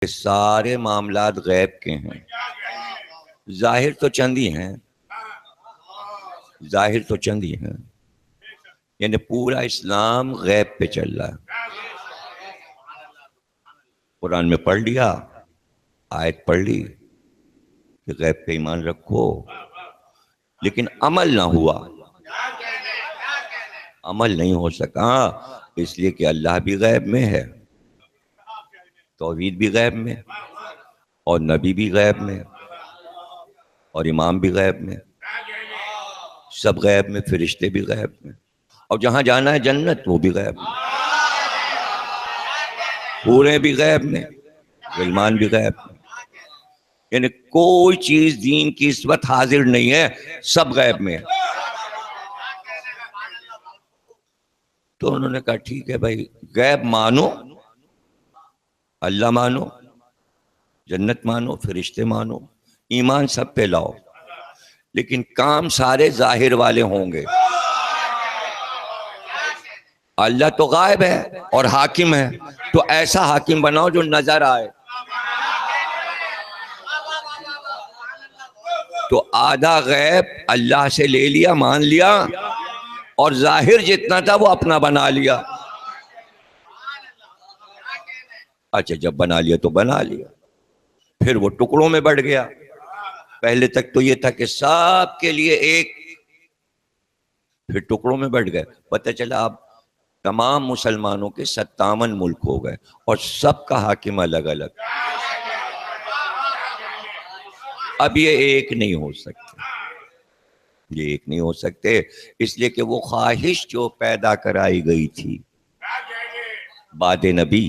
کہ سارے معاملات غیب کے ہیں، ظاہر تو چند ہی ہیں، ظاہر تو چند ہی ہیں، یعنی پورا اسلام غیب پہ چل رہا ہے۔ قرآن میں پڑھ لیا، آیت پڑھ لی کہ غیب پہ ایمان رکھو، لیکن عمل نہ ہوا، عمل نہیں ہو سکا، اس لیے کہ اللہ بھی غیب میں ہے، توحید بھی غیب میں، اور نبی بھی غیب میں، اور امام بھی غیب میں، سب غیب میں، فرشتے بھی غیب میں، اور جہاں جانا ہے جنت وہ بھی غیب میں، حوریں بھی غیب میں، غلمان بھی غیب میں، یعنی کوئی چیز دین کی اس وقت حاضر نہیں ہے، سب غیب میں ہے۔ تو انہوں نے کہا ٹھیک ہے بھائی، غیب مانو، اللہ مانو، جنت مانو، فرشتے مانو، ایمان سب پہ لاؤ، لیکن کام سارے ظاہر والے ہوں گے۔ اللہ تو غائب ہے اور حاکم ہے، تو ایسا حاکم بناؤ جو نظر آئے۔ تو آدھا غیب اللہ سے لے لیا، مان لیا، اور ظاہر جتنا تھا وہ اپنا بنا لیا۔ اچھا جب بنا لیا تو بنا لیا، پھر وہ ٹکڑوں میں بٹ گیا۔ پہلے تک تو یہ تھا کہ سب کے لیے ایک، پھر ٹکڑوں میں بٹ گئے، پتہ چلا اب تمام مسلمانوں کے 57 ملک ہو گئے، اور سب کا حاکم الگ الگ۔ اب یہ ایک نہیں ہو سکتے، یہ ایک نہیں ہو سکتے، اس لیے کہ وہ خواہش جو پیدا کرائی گئی تھی بعد نبی،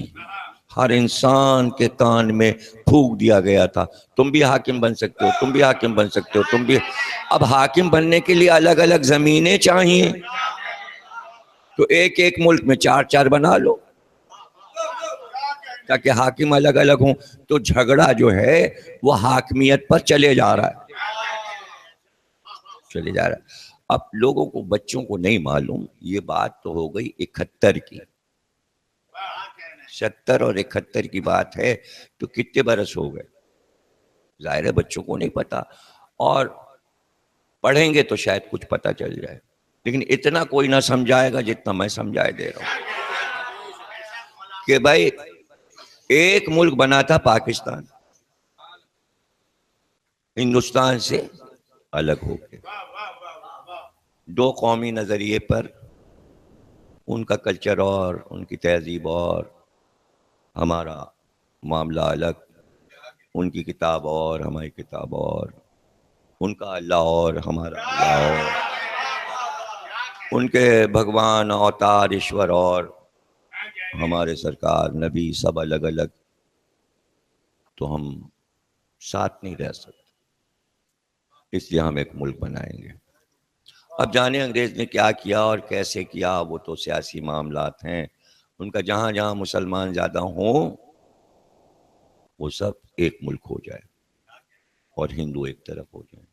ہر انسان کے کان میں پھونک دیا گیا تھا، تم بھی حاکم بن سکتے ہو، تم بھی حاکم بن سکتے ہو، تم بھی۔ اب حاکم بننے کے لیے الگ الگ زمینیں چاہیے، تو ایک ایک ملک میں 4 بنا لو تاکہ حاکم الگ الگ ہوں۔ تو جھگڑا جو ہے وہ حاکمیت پر چلے جا رہا ہے، چلے جا رہا ہے۔ اب لوگوں کو، بچوں کو نہیں معلوم، یہ بات تو ہو گئی 71 کی، 70 اور 71 کی بات ہے، تو کتنے برس ہو گئے؟ ظاہر ہے بچوں کو نہیں پتا، اور پڑھیں گے تو شاید کچھ پتا چل جائے، لیکن اتنا کوئی نہ سمجھائے گا جتنا میں سمجھائے دے رہا ہوں کہ بھائی ایک ملک بنا تھا پاکستان، ہندوستان سے الگ ہو کے، 2 قومی نظریے پر، ان کا کلچر اور ان کی تہذیب اور ہمارا معاملہ الگ، ان کی کتاب اور ہماری کتاب اور، ان کا اللہ اور ہمارا اللہ اور، ان کے بھگوان اوتار ایشور اور ہمارے سرکار نبی سب الگ الگ، تو ہم ساتھ نہیں رہ سکتے، اس لیے ہم ایک ملک بنائیں گے۔ اب جانے انگریز نے کیا کیا اور کیسے کیا، وہ تو سیاسی معاملات ہیں، ان کا جہاں جہاں مسلمان زیادہ ہوں وہ سب ایک ملک ہو جائے اور ہندو ایک طرف ہو جائے۔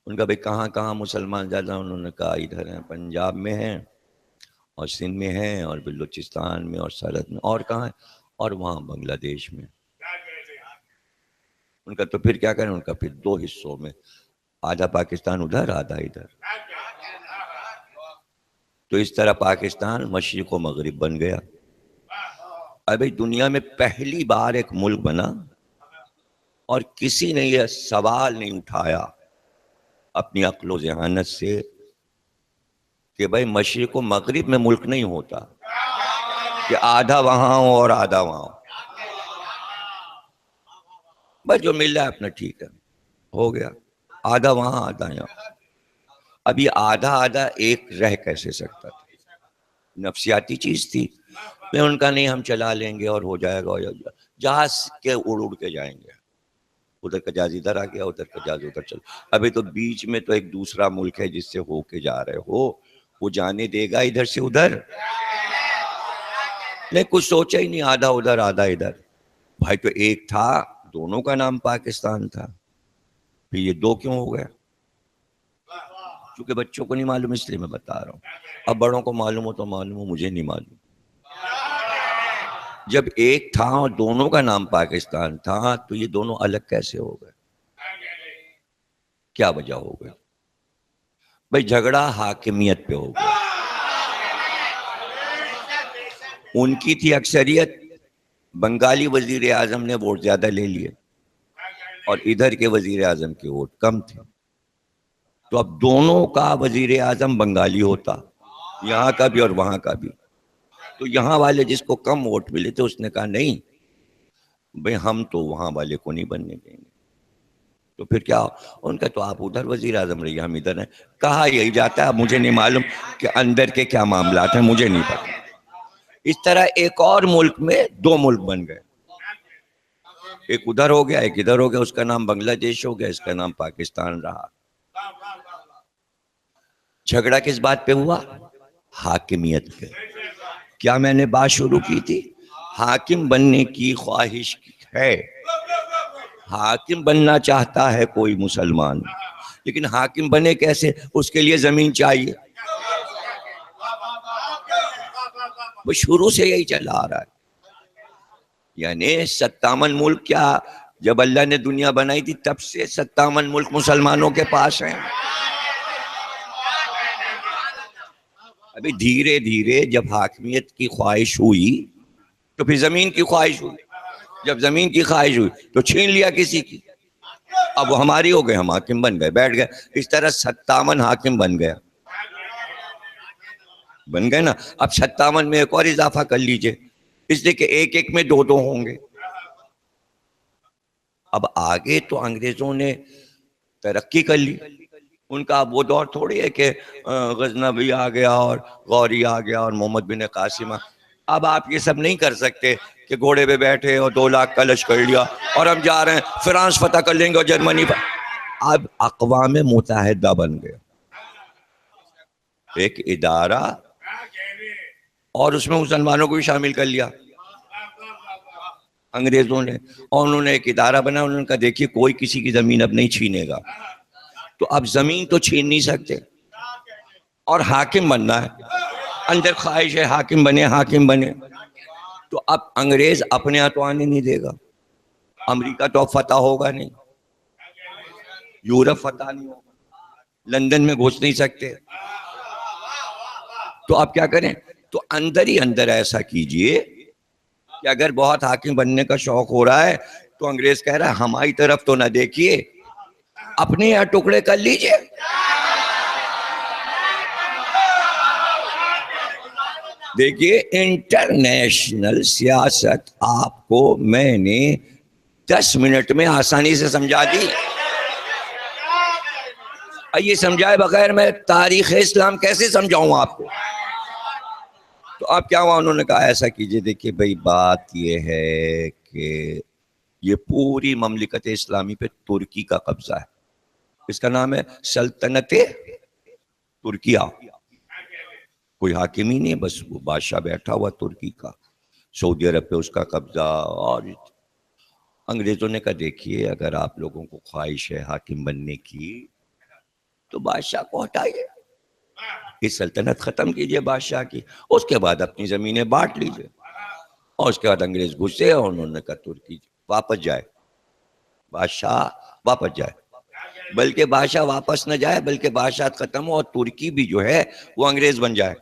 ان کا بھئی کہاں کہاں مسلمان زیادہ، انہوں نے کہا ادھر ہیں، پنجاب میں ہیں اور سندھ میں ہیں اور بلوچستان میں اور سرحد میں، اور کہاں ہے، اور وہاں بنگلہ دیش میں۔ ان کا تو پھر کیا کریں، ان کا پھر 2 حصوں میں، آدھا پاکستان ادھر آدھا ادھر، تو اس طرح پاکستان مشرق و مغرب بن گیا۔ ابھی دنیا میں پہلی بار ایک ملک بنا اور کسی نے یہ سوال نہیں اٹھایا اپنی عقل و ذہانت سے کہ بھائی مشرق و مغرب میں ملک نہیں ہوتا کہ آدھا وہاں ہو اور آدھا وہاں ہو، بس جو مل رہا ہے اپنا ٹھیک ہے، ہو گیا، آدھا وہاں آدھا یہاں۔ اب یہ آدھا آدھا ایک رہ کیسے سکتا تھا؟ نفسیاتی چیز تھی، میں ان کا نہیں ہم چلا لیں گے اور ہو جائے گا، جہاز کے اڑ کے جائیں گے، ادھر کا جہاز ادھر آ گیا، ادھر کا جہاز ادھر چل، ابھی تو بیچ میں تو ایک دوسرا ملک ہے جس سے ہو کے جا رہے ہو، وہ جانے دے گا ادھر سے ادھر؟ نہیں، کچھ سوچا ہی نہیں، آدھا ادھر آدھا ادھر۔ بھائی تو ایک تھا، دونوں کا نام پاکستان تھا، پھر یہ 2 کیوں ہو گیا؟ کیونکہ بچوں کو نہیں معلوم، اس لیے میں بتا رہا ہوں، اب بڑوں کو معلوم ہو تو معلوم ہو، مجھے نہیں معلوم۔ جب ایک تھا اور دونوں کا نام پاکستان تھا تو یہ دونوں الگ کیسے ہو گئے؟ کیا وجہ ہو گئی؟ بھائی جھگڑا حاکمیت پہ ہو گیا. ان کی تھی اکثریت، بنگالی وزیر اعظم نے ووٹ زیادہ لے لیے اور ادھر کے وزیر اعظم کے ووٹ کم تھے. تو اب دونوں کا وزیر اعظم بنگالی ہوتا، یہاں کا بھی اور وہاں کا بھی. تو یہاں والے جس کو کم ووٹ ملے تھے اس نے کہا نہیں بھئی ہم تو وہاں والے کو نہیں بننے دیں گے. تو پھر کیا ان کا تو آپ ادھر وزیر اعظم رہیے، ہم ادھر ہیں. کہا یہی جاتا ہے. مجھے نہیں معلوم کہ اندر کے کیا معاملات ہیں، مجھے نہیں پتا. اس طرح ایک اور ملک میں دو ملک بن گئے، ایک ادھر ہو گیا ایک ادھر ہو گیا. اس کا نام بنگلہ دیش ہو گیا، اس کا نام پاکستان رہا. جھگڑا کس بات پہ ہوا؟ حاکمیت پہ. کیا میں نے بات شروع کی تھی؟ حاکم بننے کی خواہش ہے، حاکم بننا چاہتا ہے کوئی مسلمان، لیکن حاکم بنے کیسے؟ اس کے لیے زمین چاہیے. وہ شروع سے یہی چلا آ رہا ہے. یعنی 57 ملک، کیا جب اللہ نے دنیا بنائی تھی تب سے 57 ملک مسلمانوں کے پاس ہیں. ابھی دھیرے دھیرے جب حاکمیت کی خواہش ہوئی تو پھر زمین کی خواہش ہوئی. جب زمین کی خواہش ہوئی تو چھین لیا کسی کی. اب وہ ہماری ہو گئے، ہم حاکم بن گئے، بیٹھ گئے. اس طرح 57 حاکم بن گیا، بن گئے نا. اب 57 میں ایک اور اضافہ کر لیجئے، اس لیے کہ ایک ایک میں دو دو ہوں گے. اب آگے تو انگریزوں نے ترقی کر لی. ان کا اب وہ دور تھوڑی ہے کہ غزنوی آ گیا اور غوری آ گیا اور محمد بن قاسم. اب آپ یہ سب نہیں کر سکتے کہ گھوڑے پہ بیٹھے اور 2 لاکھ کا لشکر لیا اور ہم جا رہے ہیں فرانس فتح کر لیں گے اور جرمنی پر. اب اقوام متحدہ بن گیا، ایک ادارہ، اور اس میں مسلمانوں کو بھی شامل کر لیا انگریزوں نے. اور انہوں نے ایک ادارہ بنا، انہوں نے کہا دیکھیے کوئی کسی کی زمین اب نہیں چھینے گا. تو اب زمین تو چھین نہیں سکتے اور حاکم بننا ہے. اندر خواہش ہے حاکم بنے حاکم بنے. تو اب انگریز اپنے ہاں تو آنے نہیں دے گا. امریکہ تو اب فتح ہوگا نہیں، یورپ فتح نہیں ہوگا، لندن میں گھس نہیں سکتے. تو آپ کیا کریں؟ تو اندر ہی اندر ایسا کیجئے کہ اگر بہت حاکم بننے کا شوق ہو رہا ہے تو انگریز کہہ رہا ہے ہماری طرف تو نہ دیکھیے، اپنے یہاں ٹکڑے کر لیجئے. دیکھیے انٹرنیشنل سیاست آپ کو میں نے 10 منٹ میں آسانی سے سمجھا دی. یہ سمجھائے بغیر میں تاریخ اسلام کیسے سمجھاؤں آپ کو؟ تو آپ کیا ہوا؟ انہوں نے کہا ایسا کیجئے، دیکھیے بھئی بات یہ ہے کہ یہ پوری مملکت اسلامی پہ ترکی کا قبضہ ہے. اس کا نام ہے سلطنت ترکیہ. کوئی حاکم ہی نہیں ہے، بس وہ بادشاہ بیٹھا ہوا ترکی کا. سعودی عرب پہ اس کا قبضہ. اور انگریزوں نے کہا دیکھیے اگر آپ لوگوں کو خواہش ہے حاکم بننے کی تو بادشاہ کو ہٹائیے، یہ سلطنت ختم کیجئے بادشاہ کی، اس کے بعد اپنی زمینیں بانٹ لیجئے. اور اس کے بعد انگریز گھسے اور انہوں نے کہا ترکی واپس جائے، بادشاہ واپس جائے. بلکہ بادشاہ واپس نہ جائے بلکہ بادشاہ ختم ہو اور ترکی بھی جو ہے وہ انگریز بن جائے.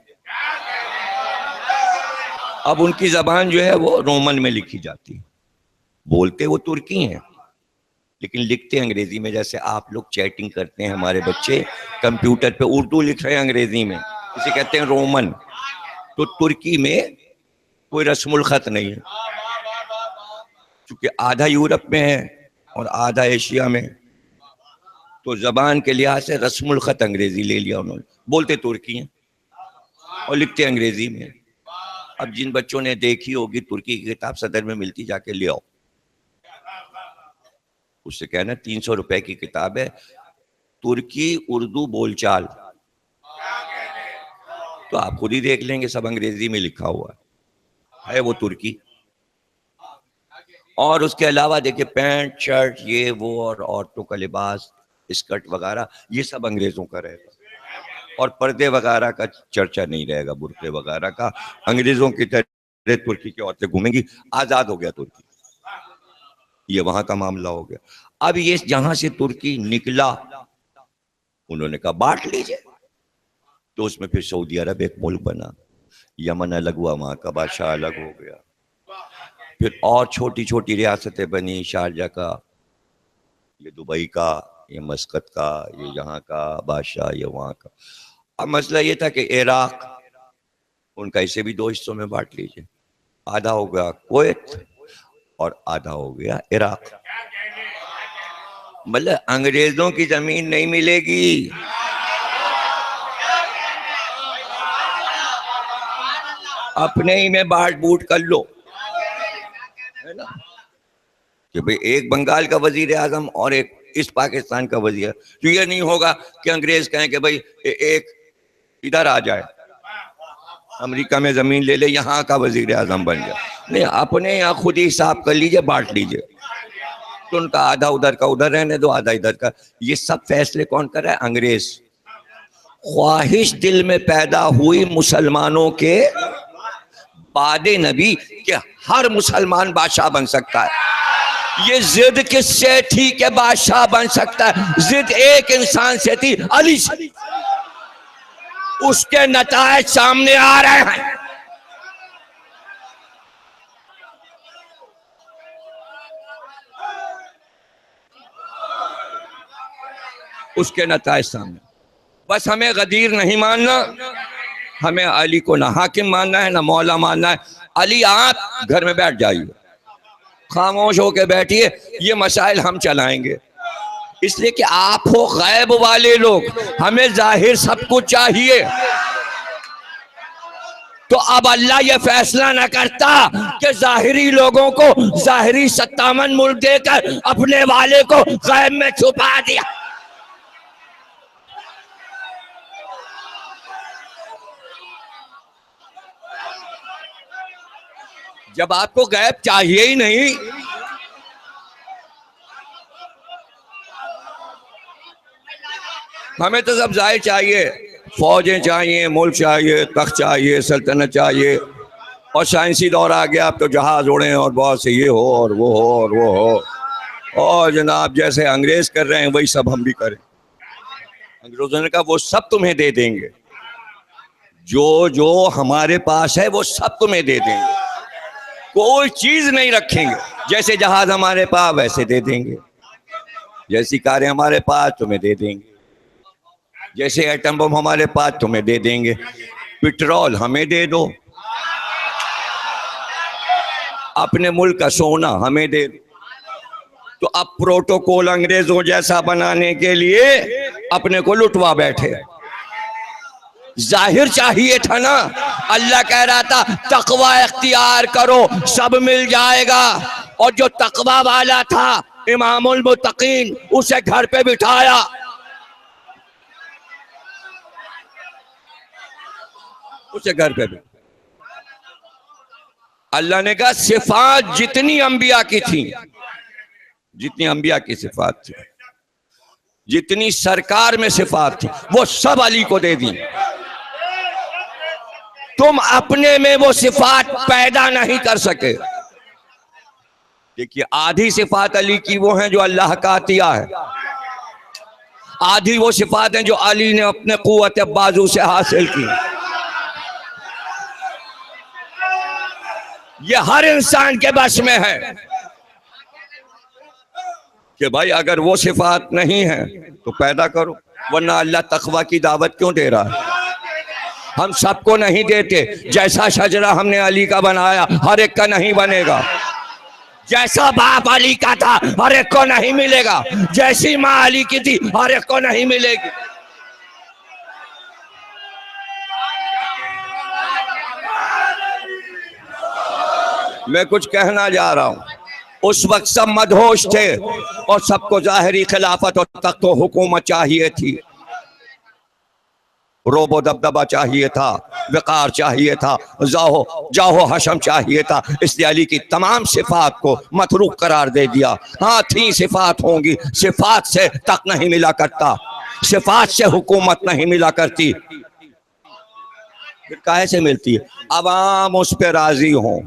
اب ان کی زبان جو ہے وہ رومن میں لکھی جاتی، بولتے وہ ترکی ہیں لیکن لکھتے انگریزی میں. جیسے آپ لوگ چیٹنگ کرتے ہیں، ہمارے بچے کمپیوٹر پہ اردو لکھ رہے ہیں انگریزی میں، اسے کہتے ہیں رومن. تو ترکی میں کوئی رسم الخط نہیں ہے، چونکہ آدھا یورپ میں ہے اور آدھا ایشیا میں. تو زبان کے لحاظ سے رسم الخط انگریزی لے لیا انہوں نے. بولتے ترکی ہیں اور لکھتے انگریزی میں. اب جن بچوں نے دیکھی ہوگی ترکی کی کتاب صدر میں ملتی، جا کے لے آؤ، اس سے کہنا 300 روپے کی کتاب ہے ترکی اردو بول چال. تو آپ خود ہی دیکھ لیں گے سب انگریزی میں لکھا ہوا ہے وہ ترکی. اور اس کے علاوہ دیکھیں پینٹ شرٹ یہ وہ اور عورتوں کا لباس اسکرٹ وغیرہ یہ سب انگریزوں کا رہے گا. اور پردے وغیرہ کا چرچا نہیں رہے گا، برقعے وغیرہ کا انگریزوں کی طرح ترکی کی عورتیں گھومیں گی، آزاد ہو گیا ترکی، یہ وہاں کا معاملہ ہو گیا۔ اب یہ جہاں سے ترکی نکلا انہوں نے کہا بانٹ لیجئے، تو اس میں پھر سعودی عرب ایک ملک بنا، یمن الگ ہوا، وہاں کا بادشاہ الگ ہو گیا، پھر اور چھوٹی چھوٹی ریاستیں بنی، شارجہ کا، یہ دبئی کا، یہ مسقط کا، یہ یہاں کا بادشاہ، یہ وہاں کا۔ اب مسئلہ یہ تھا کہ عراق ان کا اسے بھی دو حصوں میں بانٹ لیجئے، آدھا ہو گیا کویت اور آدھا ہو گیا عراق۔ مطلب انگریزوں کی زمین نہیں ملے گی، اپنے ہی میں بانٹ بوٹ کر لو، ہے نا؟ کہ بھئی ایک بنگال کا وزیر اعظم اور ایک اس پاکستان کا وزیر، تو یہ نہیں ہوگا کہ انگریز کہیں کہ بھئی ایک ادھر آ جائے، امریکہ میں زمین لے لے، یہاں کا وزیر اعظم بن جائے، نہیں، اپنے یہاں خود ہی حساب کر لیجئے، بانٹ لیجئے، تو ان کا آدھا ادھر کا ادھر رہنے دو، آدھا ادھر کا۔ یہ سب فیصلے کون کر رہا ہے؟ انگریز۔ خواہش دل میں پیدا ہوئی مسلمانوں کے بعد نبی کہ ہر مسلمان بادشاہ بن سکتا ہے۔ یہ ضد کس سے تھی کہ بادشاہ بن سکتا ہے؟ ضد ایک انسان سے تھی، علی سے۔ اس کے نتائج سامنے آ رہے ہیں۔ اس کے نتائج سامنے، بس ہمیں غدیر نہیں ماننا، ہمیں علی کو نہ حاکم ماننا ہے، نہ مولا ماننا ہے۔ علی آپ گھر میں بیٹھ جائیے، خاموش ہو کے بیٹھیے، یہ مسائل ہم چلائیں گے، اس لیے کہ آپ ہو غیب والے لوگ، ہمیں ظاہر سب کچھ چاہیے۔ تو اب اللہ یہ فیصلہ نہ کرتا کہ ظاہری لوگوں کو ظاہری 57 ملک دے کر اپنے والے کو غیب میں چھپا دیا۔ جب آپ کو غیب چاہیے ہی نہیں، ہمیں تو سب ظاہر چاہیے، فوجیں چاہیے، ملک چاہیے، تخت چاہیے، سلطنت چاہیے، اور سائنسی دور آ گیا، اب تو جہاز اڑیں اور بہت سے یہ ہو اور وہ ہو اور وہ ہو، اور جناب جیسے انگریز کر رہے ہیں وہی سب ہم بھی کریں۔ انگریزوں نے کہا وہ سب تمہیں دے دیں گے، جو ہمارے پاس ہے وہ سب تمہیں دے دیں گے، کوئی چیز نہیں رکھیں گے، جیسے جہاز ہمارے پاس ویسے دے دیں گے، جیسی کاریں ہمارے پاس تمہیں دے دیں گے، جیسے ایٹم بم ہمارے پاس تمہیں دے دیں گے، پٹرول ہمیں دے دو، اپنے ملک کا سونا ہمیں دے دو۔ تو اب پروٹوکول انگریزوں جیسا بنانے کے لیے اپنے کو لٹوا بیٹھے۔ ظاہر چاہیے تھا نا، اللہ کہہ رہا تھا تقوی اختیار کرو سب مل جائے گا، اور جو تقوی والا تھا امام المتقین اسے گھر پہ بٹھایا، اسے گھر پہ بٹھایا۔ اللہ نے کہا صفات جتنی انبیاء کی تھیں، جتنی انبیاء کی صفات تھی، جتنی سرکار میں صفات تھی، وہ سب علی کو دے دیں۔ تم اپنے میں وہ صفات پیدا نہیں کر سکے۔ دیکھیے آدھی صفات علی کی وہ ہیں جو اللہ کا عطیہ ہے، آدھی وہ صفات ہیں جو علی نے اپنے قوت بازو سے حاصل کی۔ یہ ہر انسان کے بس میں ہے کہ بھائی اگر وہ صفات نہیں ہیں تو پیدا کرو، ورنہ اللہ تقوی کی دعوت کیوں دے رہا ہے؟ ہم سب کو نہیں دیتے، جیسا شجرہ ہم نے علی کا بنایا ہر ایک کا نہیں بنے گا، جیسا باپ علی کا تھا ہر ایک کو نہیں ملے گا، جیسی ماں علی کی تھی ہر ایک کو نہیں ملے گی۔ میں کچھ کہنا جا رہا ہوں، اس وقت سب مدہوش تھے اور سب کو ظاہری خلافت اور تخت و حکومت چاہیے تھی، روب و دبدبہ چاہیے تھا، وقار چاہیے تھا، جاہ و حشم چاہیے تھا، اس لیے علی کی تمام صفات کو متروک قرار دے دیا۔ ہاں تھی صفات ہوں گی، صفات سے تخت نہیں ملا کرتا، صفات سے حکومت نہیں ملا کرتی۔ پھر کہے سے ملتی ہے؟ عوام اس پہ راضی ہوں.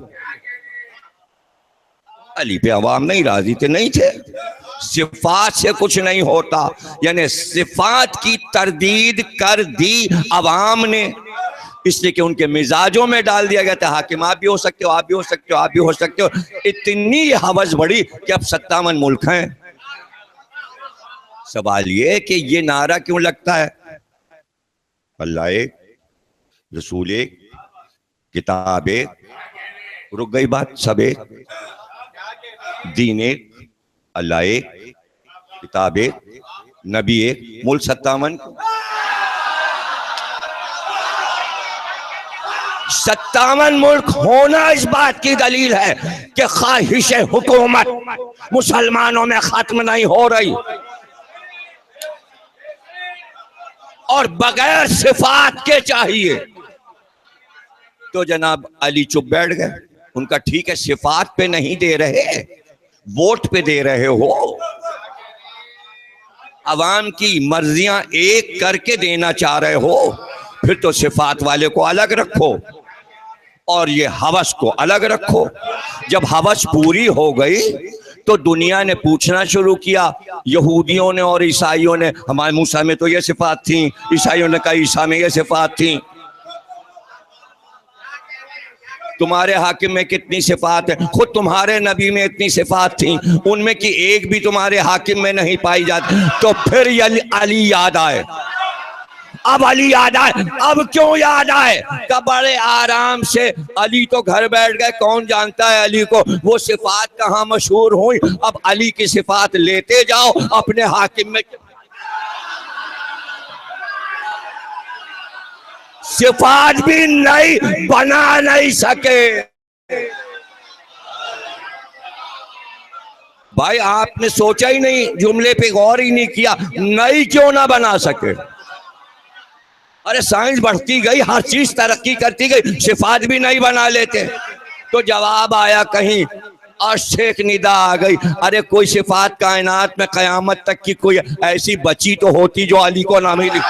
علی پہ عوام نہیں راضی تھے، نہیں تھے. صفات سے کچھ نہیں ہوتا، یعنی صفات کی تردید کر دی عوام نے، اس لیے کہ ان کے مزاجوں میں ڈال دیا گیا تھا حاکم آپ بھی ہو سکتے ہو، آپ بھی ہو سکتے ہو، آپ بھی ہو سکتے ہو. اتنی ہوس بڑی کہ اب 57 ملک ہیں. سوال یہ کہ یہ نعرہ کیوں لگتا ہے؟ اللہ ایک، رسول ایک، کتاب ایک، رک گئی بات، سب ایک، دین ایک، اللہ ایک، کتاب ایک، نبی ایک، ملک 57. 57 ملک ہونا اس بات کی دلیل ہے کہ خواہش حکومت مسلمانوں میں ختم نہیں ہو رہی، اور بغیر صفات کے چاہیے. تو جناب علی چپ بیٹھ گئے. ان کا ٹھیک ہے صفات پہ نہیں دے رہے، ووٹ پہ دے رہے ہو، عوام کی مرضیاں ایک کر کے دینا چاہ رہے ہو، پھر تو صفات والے کو الگ رکھو اور یہ ہوس کو الگ رکھو. جب ہوس پوری ہو گئی تو دنیا نے پوچھنا شروع کیا، یہودیوں نے اور عیسائیوں نے، ہمارے موسیٰ میں تو یہ صفات تھیں، عیسائیوں نے کہا عیسیٰ میں یہ صفات تھیں. تمہارے حاکم میں کتنی صفات ہیں؟ خود تمہارے نبی میں اتنی صفات تھیں، ان میں کی ایک بھی تمہارے حاکم میں نہیں پائی جاتی. تو پھر علی یاد آئے. اب علی یاد آئے. اب کیوں یاد آئے؟ کہ بڑے آرام سے علی تو گھر بیٹھ گئے، کون جانتا ہے علی کو، وہ صفات کہاں مشہور ہوئی. اب علی کی صفات لیتے جاؤ اپنے حاکم میں. صفات بھی نہیں بنا نہیں سکے. بھائی آپ نے سوچا ہی نہیں، جملے پہ غور ہی نہیں کیا، نہیں کیوں نہ بنا سکے؟ ارے سائنس بڑھتی گئی، ہر چیز ترقی کرتی گئی، صفات بھی نہیں بنا لیتے. تو جواب آیا کہیں عرش سے ایک ندا آ گئی، ارے کوئی صفات کائنات میں قیامت تک کی کوئی ایسی بچی تو ہوتی جو علی کو نہ ملی.